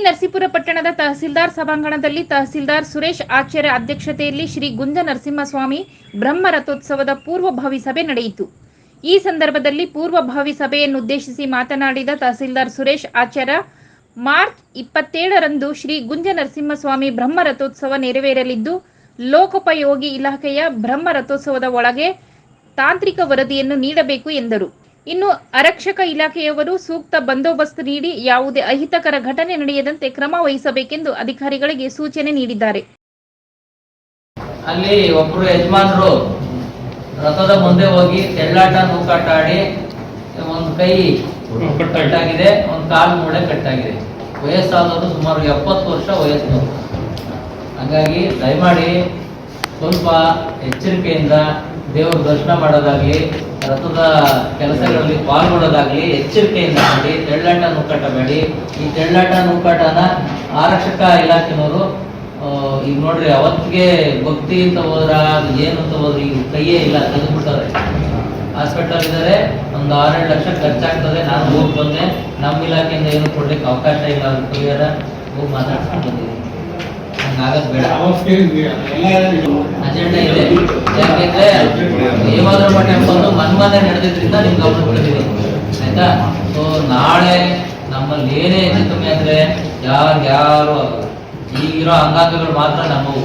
ನರಸೀಪುರ ಪಟ್ಟಣದ ತಹಸೀಲ್ದಾರ್ ಸಭಾಂಗಣದಲ್ಲಿ ತಹಸೀಲ್ದಾರ್ ಸುರೇಶ್ ಆಚಾರ್ಯ ಅಧ್ಯಕ್ಷತೆಯಲ್ಲಿ ಶ್ರೀ ಗುಂಜ ನರಸಿಂಹಸ್ವಾಮಿ ಬ್ರಹ್ಮ ರಥೋತ್ಸವದ ಪೂರ್ವಭಾವಿ ಸಭೆ ನಡೆಯಿತು. ಈ ಸಂದರ್ಭದಲ್ಲಿ ಪೂರ್ವಭಾವಿ ಸಭೆಯನ್ನುದ್ದೇಶಿಸಿ ಮಾತನಾಡಿದ ತಹಸೀಲ್ದಾರ್ ಸುರೇಶ್ ಆಚಾರ್ಯ, ಮಾರ್ಚ್ 27ರಂದು ಶ್ರೀ ಗುಂಜ ನರಸಿಂಹಸ್ವಾಮಿ ಬ್ರಹ್ಮ ರಥೋತ್ಸವ ನೆರವೇರಲಿದ್ದು, ಲೋಕೋಪಯೋಗಿ ಇಲಾಖೆಯ ಬ್ರಹ್ಮ ರಥೋತ್ಸವದ ಒಳಗೆ ತಾಂತ್ರಿಕ ವರದಿಯನ್ನು ನೀಡಬೇಕು ಎಂದರು. ಇನ್ನು ಆರಕ್ಷಕ ಇಲಾಖೆಯವರು ಸೂಕ್ತ ಬಂದೋಬಸ್ತ್ ನೀಡಿ ಯಾವುದೇ ಅಹಿತಕರ ಘಟನೆ ನಡೆಯದಂತೆ ಕ್ರಮ ವಹಿಸಬೇಕೆಂದು ಅಧಿಕಾರಿಗಳಿಗೆ ಸೂಚನೆ ನೀಡಿದ್ದಾರೆ. ಅಲ್ಲಿ ಒಬ್ಬರು ಯಜಮಾನರು ರಥದ ಮುಂದೆ ಹೋಗಿ ತೆಳ್ಳಾಟ ನೂಕಾಟ ಆಡಿ ಒಂದು ಕೈ ಕಟ್ಟಾಗಿದೆ, ಒಂದು ಕಾಲು ಮೂಳೆ ಕಟ್ಟಾಗಿದೆ. ವಯಸ್ಸಾದವರು ಸುಮಾರು 70 ವರ್ಷ ವಯಸ್ಸು. ಹಾಗಾಗಿ ದಯಮಾಡಿ ಸ್ವಲ್ಪ ಎಚ್ಚರಿಕೆಯಿಂದ ದೇವರ ದರ್ಶನ ಮಾಡೋದಾಗ್ಲಿ, ರಥದ ಕೆಲಸಗಳಲ್ಲಿ ಪಾಲ್ಗೊಳ್ಳೋದಾಗ್ಲಿ ಎಚ್ಚರಿಕೆಯಿಂದ ಮಾಡಿ. ತೆಳ್ಳಾಟ ನೂಕಾಟ ಬೇಡಿ. ಈ ತೆಳ್ಳಾಟ ನೂಕಾಟನ ಆರಕ್ಷಕ ಇಲಾಖೆನವರು ಈಗ ನೋಡ್ರಿ, ಅವತ್ತಿಗೆ ಭಕ್ತಿ ಅಂತ ಹೋದ್ರ ಅದು ಏನು ಅಂತ ಹೋದ್ರಿ, ಈಗ ಕೈಯೇ ಇಲ್ಲ, ತೆಗೆದುಬಿಟ್ಟಾರೆ. ಹಾಸ್ಪಿಟಲ್ ಇದ್ದಾರೆ, ಒಂದು 6-7 ಲಕ್ಷ ಖರ್ಚಾಗ್ತದೆ. ನಾನು ಹೋಗಿ ಬಂದೆ, ನಮ್ಮ ಇಲಾಖೆಯಿಂದ ಏನು ಕೊಡ್ಲಿಕ್ಕೆ ಅವಕಾಶ ಇಲ್ಲ. ಅದು ಪರಿಹಾರ ಹೋಗಿ ಮಾತಾಡ್ಕೊಂಡು ಬಂದಿದ್ದೀನಿ. ಹಂಗಾಗದ್ ಬೇಡ. ಅಜೆಂಡಾ ಇದೆ. ಯಾಕೆಂದ್ರೆ ದೇವಾದ್ರ ಟೆಂಪಲ್ ಮನ್ಮನೆ ನಡೆದಿದ್ರಿಂದ ನಿಮ್ಗೆ ಗಮನ ಕೊಡ್ತೀನಿ, ಆಯ್ತಾ? ಸೊ ನಾಳೆ ನಮ್ಮಲ್ಲಿ ಏನೇ ಹೆಚ್ಚು ಕಮ್ಮಿ ಅಂದ್ರೆ ಯಾರು ಈಗಿರೋ ಅಂಗಾಂಗಗಳು ಮಾತ್ರ ನಮ್ಮವು.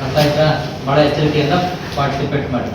ಅರ್ಥ ಆಯ್ತಾ? ಬಹಳ ಎಚ್ಚರಿಕೆಯಿಂದ ಪಾರ್ಟಿಸಿಪೇಟ್ ಮಾಡಿ.